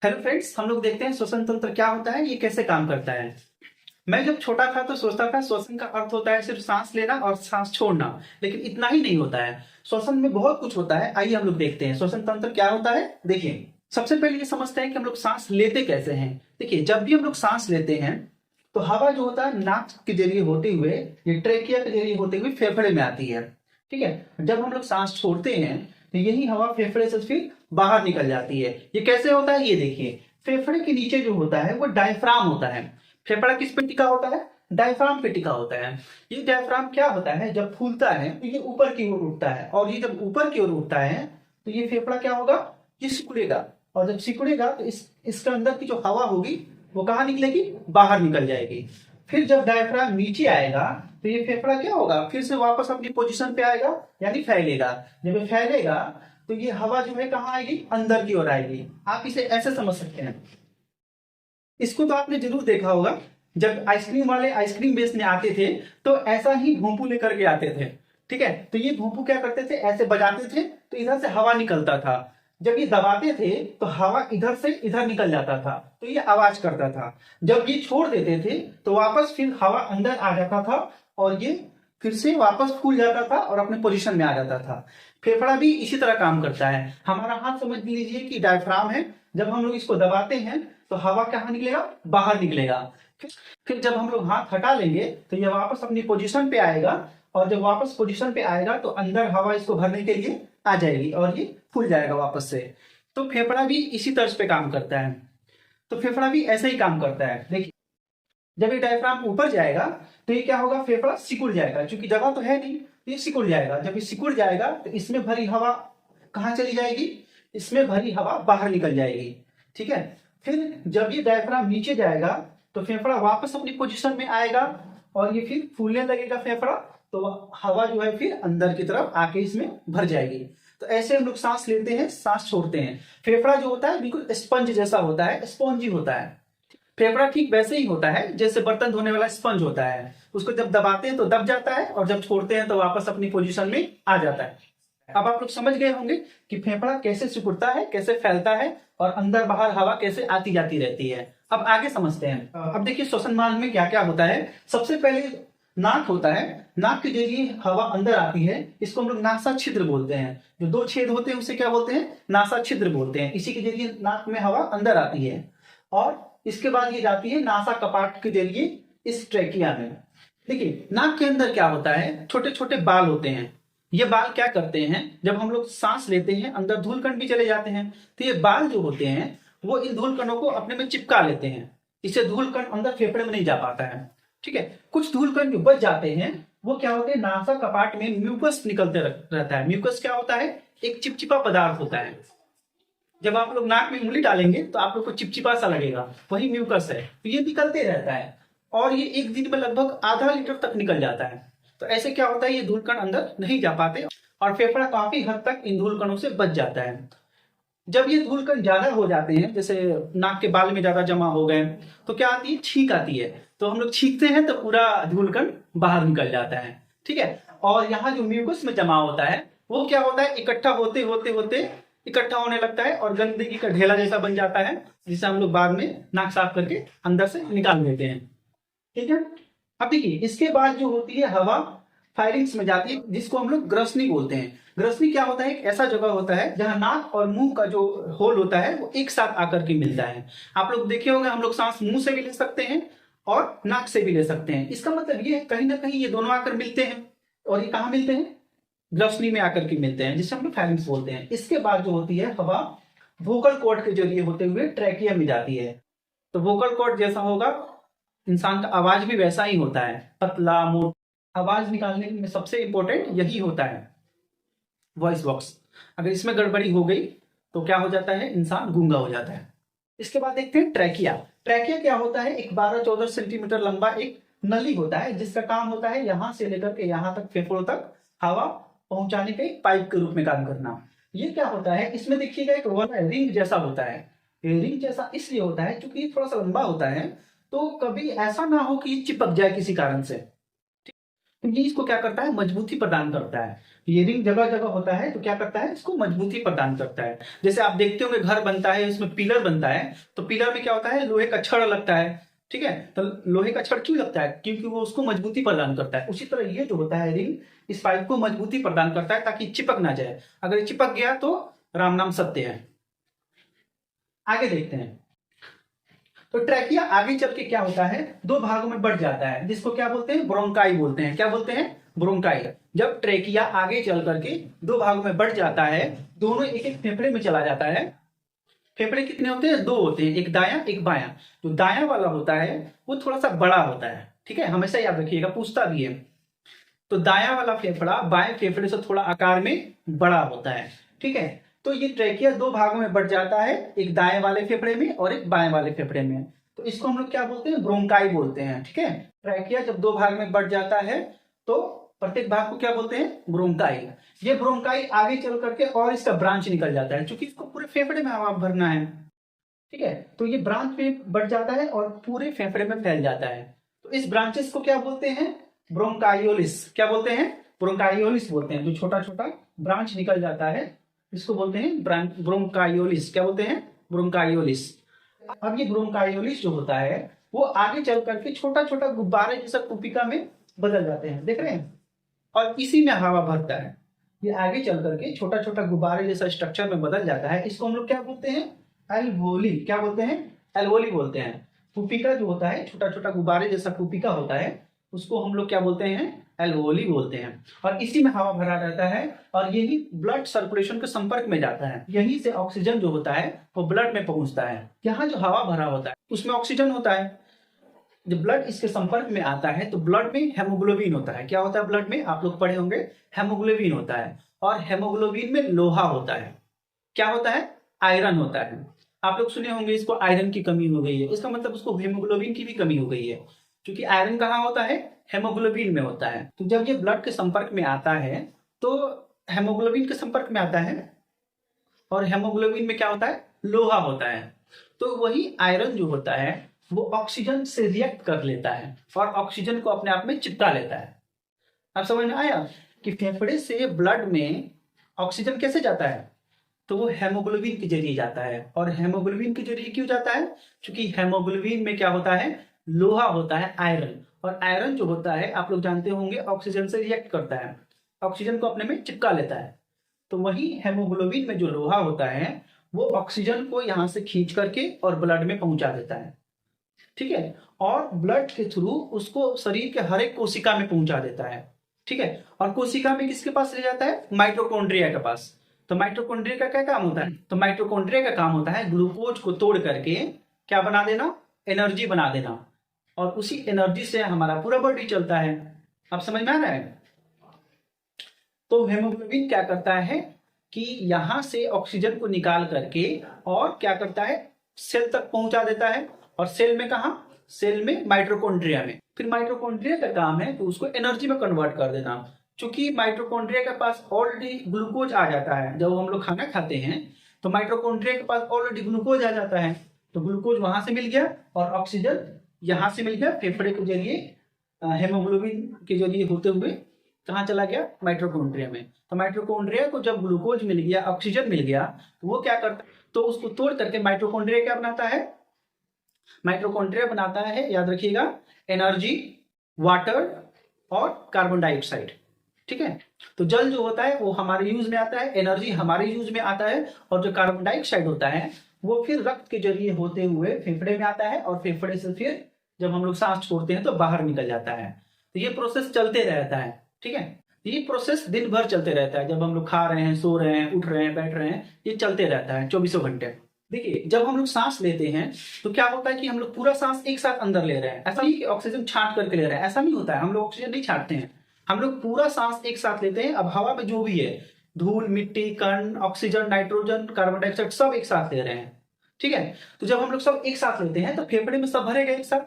Hello friends, हम लोग देखते हैं श्वसन तंत्र क्या होता है, ये कैसे काम करता है। मैं जब छोटा था तो सोचता था श्वसन का अर्थ होता है सिर्फ सांस लेना और सांस छोड़ना, लेकिन इतना ही नहीं होता है। श्वसन में बहुत कुछ होता है। आइए हम लोग देखते हैं श्वसन तंत्र क्या होता है। देखिए, सबसे पहले ये समझते हैं कि हम लोग सांस लेते कैसे हैं। देखिए, जब भी हम लोग सांस लेते हैं तो हवा जो होता है नाक के जरिए होते हुए, ये ट्रेकिया के जरिए होते हुए फेफड़े में आती है। ठीक है, जब हम लोग सांस छोड़ते हैं तो यही हवा फेफड़े से फिर बाहर निकल जाती है। ये कैसे होता है, ये देखिए। फेफड़े के नीचे जो होता है वो डायफ्राम होता है। फेफड़ा किस पे टिका होता है? डायफ्राम पे टिका होता है। ये डायफ्राम क्या होता है, जब फूलता है तो ये ऊपर की ओर उठता है, और ये जब ऊपर की ओर उठता है तो ये फेफड़ा क्या होगा, ये सिकुड़ेगा। और जब सिकुड़ेगा तो इसके अंदर की जो हवा होगी वो कहाँ निकलेगी, बाहर निकल जाएगी। फिर जब डायफ्राम नीचे आएगा तो ये फेफड़ा क्या होगा, फिर से वापस अपनी पोजीशन पे आएगा, यानी फैलेगा। जब ये फैलेगा तो ये हवा जो है कहाँ आएगी, अंदर की ओर आएगी। आप इसे ऐसे समझ सकते हैं। इसको तो आपने जरूर देखा होगा, जब आइसक्रीम वाले आइसक्रीम बेचने आते थे तो ऐसा ही भोंपू लेकर के आते थे। ठीक है, तो ये भोंपू क्या करते थे, ऐसे बजाते थे तो इधर से हवा निकलता था। जब ये दबाते थे तो हवा इधर से इधर निकल जाता था, तो ये आवाज करता था। जब ये छोड़ देते थे तो वापस फिर हवा अंदर आ जाता था, और ये फिर से वापस फूल जाता था और अपने पोजीशन में आ जाता था। फेफड़ा भी इसी तरह काम करता है। हमारा हाथ समझ लीजिए कि डायफ्राम है। जब हम लोग इसको दबाते हैं तो हवा कहाँ निकलेगा, बाहर निकलेगा। फिर जब हम लोग हाथ हटा लेंगे तो ये वापस अपनी पोजीशन पे आएगा, और जब वापस पोजीशन पे आएगा तो अंदर हवा इसको भरने के लिए आ जाएगी और ये फूल जाएगा वापस से। तो फेफड़ा भी इसी तर्ज पे काम करता है। तो फेफड़ा भी ऐसे ही काम करता है। देखिए, जब ये डायफ्राम ऊपर जाएगा तो ये क्या होगा, फेफड़ा सिकुड़ जाएगा। क्योंकि जगह तो है नहीं तो ये सिकुड़ जाएगा। जब ये सिकुड़ जाएगा तो इसमें भरी हवा कहाँ चली जाएगी, इसमें भरी हवा बाहर निकल जाएगी। ठीक है, फिर जब ये डायफ्राम नीचे जाएगा तो फेफड़ा वापस अपनी पोजीशन में आएगा, और ये फिर फूलने लगेगा फेफड़ा। तो हवा जो है फिर अंदर की तरफ आके इसमें भर जाएगी। तो ऐसे हम लोग सांस लेते हैं, सांस छोड़ते हैं। फेफड़ा जो होता है बिल्कुल स्पंज जैसा होता है, स्पॉन्जी होता है। फेफड़ा ठीक वैसे ही होता है जैसे बर्तन धोने वाला स्पंज होता है। उसको जब दबाते हैं तो दब जाता है, और जब छोड़ते हैं तो वापस अपनी पोजीशन में आ जाता है। अब आप लोग समझ गए होंगे कि फेफड़ा कैसे सिकुड़ता है, कैसे फैलता है, और अंदर बाहर हवा कैसे आती जाती रहती है। अब आगे समझते हैं। अब देखिए श्वसन मार्ग में क्या क्या होता है। सबसे पहले नाक होता है। नाक के जरिए हवा अंदर आती है, इसको हम लोग नासा छिद्र बोलते हैं। जो दो छेद होते हैं उसे क्या बोलते हैं, नासा छिद्र बोलते हैं। इसी के जरिए नाक में हवा अंदर आती है, और इसके बाद ये जाती है नासा कपाट के जरिए इस ट्रेकिया में। देखिए, नाक के अंदर क्या होता है, छोटे छोटे बाल होते हैं। ये बाल क्या करते हैं, जब हम लोग सांस लेते हैं अंदर धूल कण भी चले जाते हैं, तो ये बाल जो होते हैं वो इन धूल कणों को अपने में चिपका लेते हैं। इससे धूल कण अंदर फेफड़े में नहीं जा पाता है। ठीक है, कुछ धूल कण जो बच जाते हैं वो क्या होते हैं, नासा कपाट में म्यूकस निकलते रहता है। म्यूकस क्या होता है, एक चिपचिपा पदार्थ होता है। जब आप लोग नाक में उंगली डालेंगे तो आप लोग को चिपचिपा सा लगेगा, वही म्यूकस है। तो ये निकलते रहता है, और ये एक दिन में लगभग आधा लीटर तक निकल जाता है। तो ऐसे क्या होता है, ये धूल कण अंदर नहीं जा पाते, और फेफड़ा काफी हद तक इन धूल कणों से बच जाता है। जब ये धूल कण ज्यादा हो जाते हैं, जैसे नाक के बाल में ज्यादा जमा हो गए, तो क्या आती है, छींक आती है। तो हम लोग छींकते हैं तो पूरा धूल कण बाहर निकल जाता है। ठीक है, और यहाँ जो म्यूकस में जमा होता है वो क्या होता है, इकट्ठा होते होते होते इकट्ठा होने लगता है, और गंदगी का ढेला जैसा बन जाता है, जिसे हम लोग बाद में नाक साफ करके अंदर से निकाल देते हैं। ठीक है, अब देखिए इसके बाद जो होती है हवा फायरिंग्स में जाती है, जिसको हम लोग ग्रसनी बोलते हैं। ग्रसनी क्या होता है, एक ऐसा जगह होता है जहां नाक और मुंह का जो होल होता है वो एक साथ आकर के मिलता है। आप लोग देखे होंगे, हम लोग सांस मुंह से भी ले सकते हैं और नाक से भी ले सकते हैं। इसका मतलब ये है कहीं ना कहीं ये दोनों आकर मिलते हैं, और ये कहाँ मिलते हैं, ग्रसनी में आकर के मिलते हैं, जिसे हम लोग फायरिंग्स बोलते हैं। इसके बाद जो होती है हवा वोकल कॉर्ड के जरिए होते हुए ट्रैकिया में जाती है। तो वोकल कॉर्ड जैसा होगा, इंसान का आवाज भी वैसा ही होता है, पतला मोटा। आवाज निकालने में सबसे इंपॉर्टेंट यही होता है, वॉइस बॉक्स। अगर इसमें गड़बड़ी हो गई तो क्या हो जाता है, इंसान गूंगा हो जाता है। इसके बाद देखते हैं ट्रैकिया। ट्रैकिया क्या होता है, एक 12-14 सेंटीमीटर लंबा एक नली होता है, जिसका काम होता है यहां से लेकर के यहां तक फेफड़ों तक हवा पहुंचाने के एक पाइप के रूप में काम करना। ये क्या होता है, इसमें देखिएगा एक वाला रिंग जैसा होता है। ये रिंग जैसा इसलिए होता है क्योंकि ये थोड़ा सा लंबा होता है, तो कभी ऐसा ना हो कि चिपक जाए किसी कारण से। तो ये इसको क्या करता है, मजबूती प्रदान करता है। ये रिंग जगह जगह होता है तो क्या करता है, इसको मजबूती प्रदान करता है। जैसे आप देखते होंगे घर बनता है, उसमें पिलर बनता है, तो पिलर में क्या होता है, लोहे का छड़ लगता है। ठीक है, तो लोहे का छड़ क्यों लगता है, क्योंकि वो उसको मजबूती प्रदान करता है। उसी तरह ये जो होता है रिंग, इस पाइप को मजबूती प्रदान करता है ताकि चिपक ना जाए। अगर चिपक गया तो राम नाम सत्य है। आगे देखते हैं। तो ट्रैकिया आगे चल के क्या होता है, दो भागों में बढ़ जाता है, जिसको क्या बोलते हैं, ब्रोंकाई बोलते हैं। क्या बोलते हैं, ब्रोंकाई। जब ट्रैकिया आगे चल करके दो भागों में बढ़ जाता है, दोनों एक एक फेफड़े में चला जाता है। फेफड़े कितने होते हैं, दो होते हैं, एक दायां एक बायां। जो दायां वाला होता है वो थोड़ा सा बड़ा होता है। ठीक है, हमेशा याद रखिएगा, पूछता भी है। तो दायां वाला फेफड़ा बाएं फेफड़े से थोड़ा आकार में बड़ा होता है। ठीक है, तो ये ट्रैकिया दो भागों में बढ़ जाता है, एक दाएं वाले फेफड़े में और एक बाएं वाले फेफड़े में। तो इसको हम लोग क्या बोलते हैं, ब्रोंकाई बोलते हैं। ठीक है, ट्रैकिया जब दो भाग में बढ़ जाता है तो प्रत्येक भाग को क्या बोलते हैं, ब्रोंकाई। ये ब्रोंकाई आगे चल करके और इसका ब्रांच निकल जाता है, क्योंकि इसको पूरे फेफड़े में हवा भरना है। ठीक है, तो ये ब्रांच में बढ़ जाता है और पूरे फेफड़े में फैल जाता है। तो इस ब्रांचेस को क्या बोलते हैं, ब्रोंकायोलिस। क्या बोलते हैं, ब्रोंकायोलिस बोलते हैं। जो छोटा छोटा ब्रांच निकल जाता है इसको बोलते हैं ब्रोंकायोलिस। क्या बोलते हैं, ब्रोंकायोलिस। अब ये ब्रोंकायोलिस जो होता है वो आगे चल करके छोटा छोटा गुब्बारे जैसा कुपिका में बदल जाते हैं, देख रहे हैं, और इसी में हवा भरता है। ये आगे चल करके छोटा छोटा गुब्बारे जैसा स्ट्रक्चर में बदल जाता है। इसको हम लोग क्या बोलते हैं, एल्वोली। क्या बोलते हैं, एल्वोली बोलते हैं। कुपिका जो होता है, छोटा छोटा गुब्बारे जैसा कुपिका होता है, उसको हम लोग क्या बोलते हैं, एल्वोली बोलते हैं। और इसी में हवा भरा रहता है और यही ब्लड सर्कुलेशन के संपर्क में जाता है। यहीं से ऑक्सीजन जो होता है वो ब्लड में पहुंचता है। यहाँ जो हवा भरा होता है उसमें ऑक्सीजन होता है। जब ब्लड इसके संपर्क में आता है तो ब्लड में हेमोग्लोबिन होता है। क्या होता है ब्लड में, आप लोग पढ़े होंगे, हेमोग्लोबिन होता है। और हेमोग्लोबिन में लोहा होता है। क्या होता है, आयरन होता है। आप लोग सुने होंगे इसको आयरन की कमी हो गई है, इसका मतलब उसको हेमोग्लोबिन की भी कमी हो गई है, क्योंकि आयरन कहाँ होता है, हेमोग्लोबिन में होता है। तो जब ये ब्लड के संपर्क में आता है तो हेमोग्लोबिन के संपर्क में आता है, और हेमोग्लोबिन में क्या होता है, लोहा होता है। तो वही आयरन जो होता है वो ऑक्सीजन से रिएक्ट कर लेता है और ऑक्सीजन को अपने आप में चिपका लेता है। आप समझ में आया कि फेफड़े से ब्लड में ऑक्सीजन कैसे जाता है, तो वो हेमोग्लोबिन के जरिए जाता है। और हेमोग्लोबिन के जरिए क्यों जाता है, क्योंकि हेमोग्लोबिन में क्या होता है, लोहा होता है, आयरन। और आयरन जो होता है आप लोग जानते होंगे ऑक्सीजन से रिएक्ट करता है, ऑक्सीजन को अपने में चिपका लेता है। तो वही हेमोग्लोबिन में जो लोहा होता है वो ऑक्सीजन को यहां से खींच करके और ब्लड में पहुंचा देता है। ठीक है, और ब्लड के थ्रू उसको शरीर के हर एक कोशिका में पहुंचा देता है। ठीक है, और कोशिका में किसके पास ले जाता है, माइटोकॉन्ड्रिया के पास। तो माइटोकॉन्ड्रिया का क्या काम होता है, तो माइटोकॉन्ड्रिया का काम होता है ग्लूकोज को तोड़ करके क्या बना देना, एनर्जी बना देना। और उसी एनर्जी से हमारा पूरा बॉडी चलता है। आप समझ में आ रहा है। तो हेमोग्लोबिन क्या करता है कि यहां से ऑक्सीजन को निकाल करके और क्या करता है, सेल तक पहुंचा देता है। और सेल में कहा, सेल में माइटोकॉन्ड्रिया में। फिर माइटोकॉन्ड्रिया का काम है तो उसको एनर्जी में कन्वर्ट कर देना। क्योंकि माइटोकॉन्ड्रिया के पास ऑलरेडी ग्लूकोज आ जाता है, जब हम लोग खाना खाते हैं तो माइटोकॉन्ड्रिया के पास ऑलरेडी ग्लूकोज आ जाता है। तो ग्लूकोज वहां से मिल गया और ऑक्सीजन यहां से मिल गया, फेफड़े के जरिए हेमोग्लोबिन के जरिए होते हुए कहाँ चला गया, माइटोकॉन्ड्रिया में। तो माइटोकॉन्ड्रिया को जब ग्लूकोज मिल गया, ऑक्सीजन मिल गया, तो वो क्या करता है, तो उसको तोड़ करके माइटोकॉन्ड्रिया क्या बनाता है, माइटोकॉन्ड्रिया बनाता है, याद रखिएगा, एनर्जी, वाटर और कार्बन डाइऑक्साइड। ठीक है, तो जल जो होता है वो हमारे यूज में आता है, एनर्जी हमारे यूज में आता है, और जो कार्बन डाइऑक्साइड होता है वो फिर रक्त के जरिए होते हुए फेफड़े में आता है, और फेफड़े से फिर जब हम लोग सांस छोड़ते हैं तो बाहर निकल जाता है। तो ये प्रोसेस चलते रहता है। ठीक है, ये प्रोसेस दिन भर चलते रहता है। जब हम लोग खा रहे हैं, सो रहे हैं, उठ रहे हैं, बैठ रहे हैं, ये चलते रहता है 24 घंटे। देखिए, जब हम लोग सांस लेते हैं तो क्या होता है कि हम लोग पूरा सांस एक साथ अंदर ले रहे हैं। ऐसा नहीं कि ऑक्सीजन छांट करके ले रहे हैं, ऐसा नहीं होता है। हम लोग ऑक्सीजन नहीं छांटते हैं, हम लोग पूरा सांस एक साथ लेते हैं। अब हवा में जो भी है, धूल, मिट्टी, कण, ऑक्सीजन, नाइट्रोजन, कार्बन डाइऑक्साइड, सब एक साथ ले रहे हैं। ठीक है, तो जब हम लोग सब एक साथ लेते हैं तो फेफड़े में सब भरेगा एक साथ,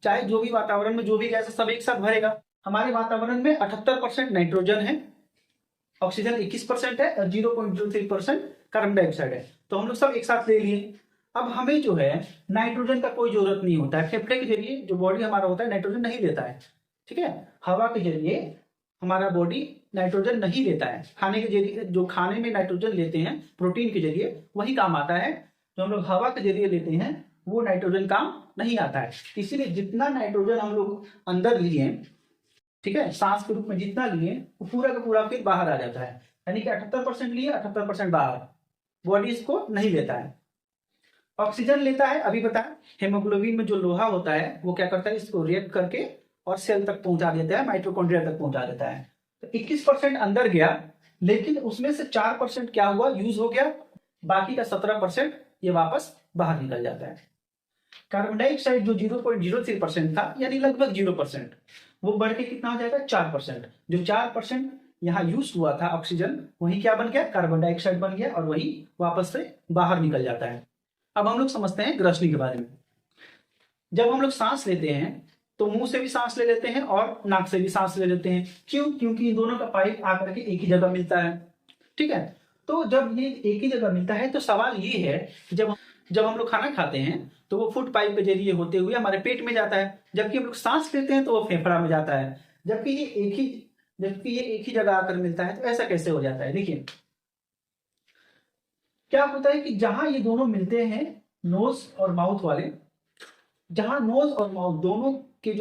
चाहे जो भी वातावरण में जो भी गैस है सब एक साथ भरेगा। हमारे वातावरण में 78% नाइट्रोजन है, ऑक्सीजन 21% है और 0.03% कार्बन डाइऑक्साइड है। तो हम लोग सब एक साथ ले लिए। अब हमें जो है नाइट्रोजन का कोई जरूरत नहीं होता है, फेफड़े के जरिए जो बॉडी हमारा होता है नाइट्रोजन नहीं लेता है। ठीक है, हवा के जरिए हमारा बॉडी नाइट्रोजन नहीं लेता है। खाने के जरिए जो खाने में नाइट्रोजन लेते हैं प्रोटीन के जरिए वही काम आता है, जो हम लोग हवा के जरिए लेते हैं वो नाइट्रोजन काम नहीं आता है। इसीलिए जितना नाइट्रोजन हम लोग अंदर लिए, ठीक है, सांस के रूप में जितना लिए वो पूरा का पूरा फिर बाहर आ जाता है। यानी कि 78% लिए 78% बाहर, बॉडी इसको नहीं लेता है। ऑक्सीजन लेता है, अभी बताया हेमोग्लोबिन में जो लोहा होता है वो क्या करता है, इसको रिएक्ट करके और सेल तक पहुंचा देता है, माइटोकॉन्ड्रिया तक पहुंचा देता है। तो 21% अंदर गया, लेकिन उसमें से 4% क्या हुआ, यूज हो गया, बाकी का 17% ये वापस बाहर निकल जाता है। कार्बन डाइऑक्साइड जो 0.03% था, यानी लगभग 0%, वो बढ़ के कितना हो जाएगा 4%। जो 4% यहाँ यूज हुआ था ऑक्सीजन, वही क्या बन गया, कार्बन डाइऑक्साइड बन गया और वही वापस से बाहर निकल जाता है। अब हम लोग समझते हैं ग्रसनी के बारे में। जब हम लोग सांस लेते हैं तो मुंह से भी सांस ले लेते हैं और नाक से भी सांस ले लेते हैं। क्यों? क्योंकि इन दोनों का पाइप आकर के एक ही जगह मिलता है, ठीक है। तो जब ये एक ही जगह मिलता है तो सवाल ये है कि जब हम लोग खाना खाते हैं तो वो फूड पाइप के जरिए होते हुए हमारे पेट में जाता है, जबकि हम लोग सांस लेते हैं तो वो फेफड़ा में जाता है, जबकि ये एक ही जगह आकर मिलता है। तो ऐसा कैसे हो जाता है? देखिए क्या होता है कि जहां ये दोनों मिलते हैं, नोज और माउथ वाले, जहां नोज और माउथ दोनों के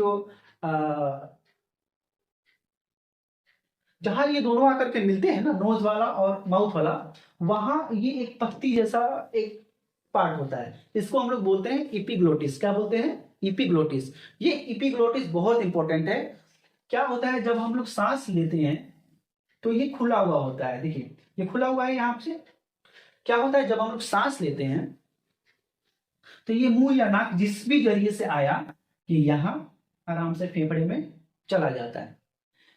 जहां ये दोनों आकर के मिलते हैं ना, नोज वाला और माउथ वाला, वहां ये एक पत्ती जैसा एक पार्ट होता है, इसको हम लोग बोलते हैं इपिग्लोटिस। क्या बोलते हैं? इपिग्लोटिस। ये इपिग्लोटिस बहुत इंपॉर्टेंट है। क्या होता है, जब हम लोग सांस लेते हैं तो ये खुला हुआ होता है। देखिए ये खुला हुआ है यहाँ से। क्या होता है, जब हम लोग सांस लेते हैं तो ये मुंह या नाक जिस भी जरिए से आया, ये यहाँ आराम से फेफड़े में चला जाता है।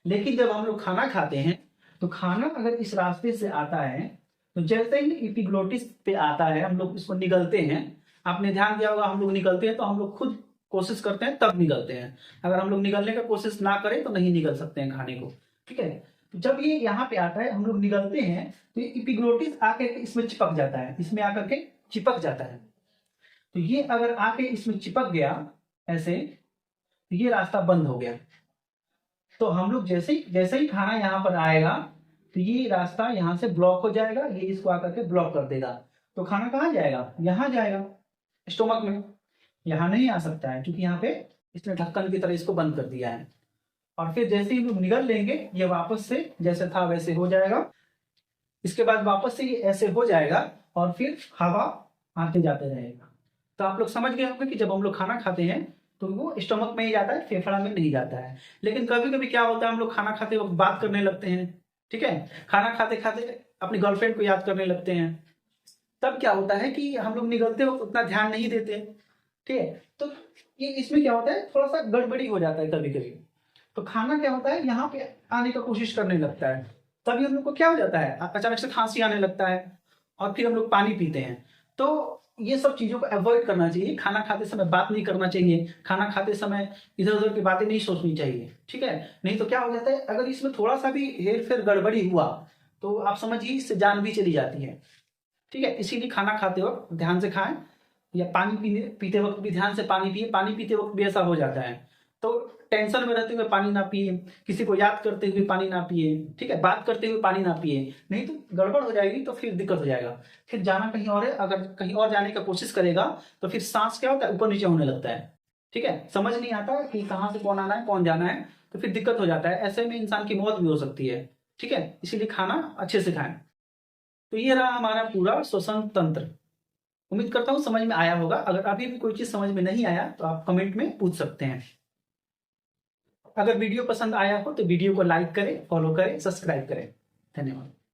लेकिन जब हम लोग खाना खाते हैं तो खाना अगर इस रास्ते से आता है तो जैसे ही इपिग्लोटिस पे आता है, हम लोग इसको निगलते हैं। आपने ध्यान दिया होगा, हम लोग निगलते हैं तो हम लोग खुद कोशिश करते हैं तब निगलते हैं। अगर हम लोग निगलने का कोशिश ना करें तो नहीं निगल सकते हैं खाने को, ठीक है। तो जब ये यहाँ पे आता है, हम लोग निगलते हैं तो ये इपिग्लोटिस आके इसमें चिपक जाता है, इसमें आकर के चिपक जाता है। तो ये अगर आके इसमें चिपक गया ऐसे, तो ये रास्ता बंद हो गया। तो हम लोग जैसे ही खाना यहाँ पर आएगा तो ये रास्ता यहाँ से ब्लॉक हो जाएगा, ये इसको आकर के ब्लॉक कर देगा। तो खाना कहाँ जाएगा? यहाँ जाएगा, स्टोमक में। यहाँ नहीं आ सकता है क्योंकि यहाँ पे इसने ढक्कन की तरह इसको बंद कर दिया है। और फिर जैसे ही लोग निगल लेंगे, ये वापस से जैसे था वैसे हो जाएगा। इसके बाद वापस से ये ऐसे हो जाएगा और फिर हवा आते जाते रहेगा। तो आप लोग समझ गए होंगे कि जब हम लोग खाना खाते हैं तो वो स्टमक में ही जाता है, फेफड़ा में नहीं जाता है। लेकिन कभी कभी क्या होता है, हम लोग खाना खाते वक्त बात करने लगते हैं, ठीक है, खाना खाते खाते अपनी गर्लफ्रेंड को याद करने लगते हैं। तब क्या होता है कि हम लोग निगलते वक्त उतना ध्यान नहीं देते, ठीक है। तो ये इसमें क्या होता है, थोड़ा सा गड़बड़ी हो जाता है कभी कभी। तो खाना क्या होता है, यहाँ पे आने का कोशिश करने लगता है, तभी हम लोग को क्या हो जाता है, अचानक से खांसी आने लगता है और फिर हम लोग पानी पीते हैं। तो ये सब चीजों को अवॉइड करना चाहिए। खाना खाते समय बात नहीं करना चाहिए, खाना खाते समय इधर उधर की बातें नहीं सोचनी चाहिए, ठीक है। नहीं तो क्या हो जाता है, अगर इसमें थोड़ा सा भी हेर फेर गड़बड़ी हुआ तो आप समझिए इससे जान भी चली जाती है, ठीक है। इसीलिए खाना खाते वक्त ध्यान से खाएं, या पानी पीते वक्त भी ध्यान से पानी पिए। पानी पीते वक्त भी ऐसा हो जाता है तो टेंशन में रहते हुए पानी ना पिए, किसी को याद करते हुए पानी ना पिए, ठीक है, बात करते हुए पानी ना पिए, नहीं तो गड़बड़ हो जाएगी, तो फिर दिक्कत हो जाएगा। फिर जाना कहीं और है, अगर कहीं और जाने का कोशिश करेगा तो फिर सांस क्या होता है, ऊपर नीचे होने लगता है, ठीक है, समझ नहीं आता कि कहाँ से कौन आना है कौन जाना है, तो फिर दिक्कत हो जाता है। ऐसे में इंसान की मौत भी हो सकती है, ठीक है। इसीलिए खाना अच्छे से खाएं। तो ये रहा हमारा पूरा श्वसन तंत्र। उम्मीद करता हूँ समझ में आया होगा। अगर अभी भी कोई चीज समझ में नहीं आया तो आप कमेंट में पूछ सकते हैं। अगर वीडियो पसंद आया हो तो वीडियो को लाइक करें, फॉलो करें, सब्सक्राइब करें। धन्यवाद।